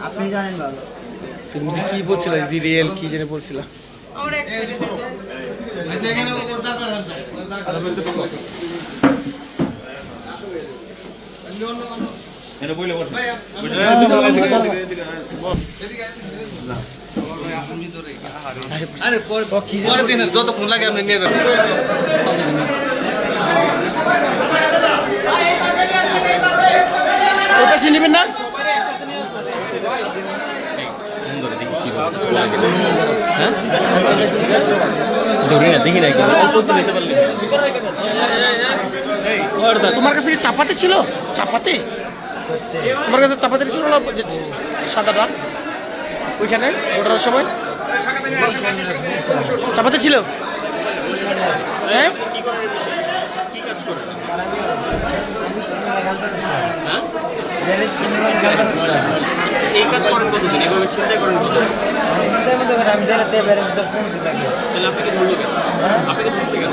আপনি জানেন ভালো। তুমি কি বলছিলে রিয়েল কি জেনে বলছিলা? যতক্ষণ লাগে আপনি নেবেন। পাশে নেবেন না? দেখি না তোমার কাছে কি চাপাতে ছিল? চাপাতে তোমার কাছে চাপাতে ছিল না সাদাটা ওইখানে ওঠার সময় চাপাতে ছিল? হ্যাঁ এই কাজ করেন কতদিন? এভাবে চিন্তা করেন কতদিন? তাহলে আপনাকে ধরলো কেন? আপনাকে ধরছে কেন?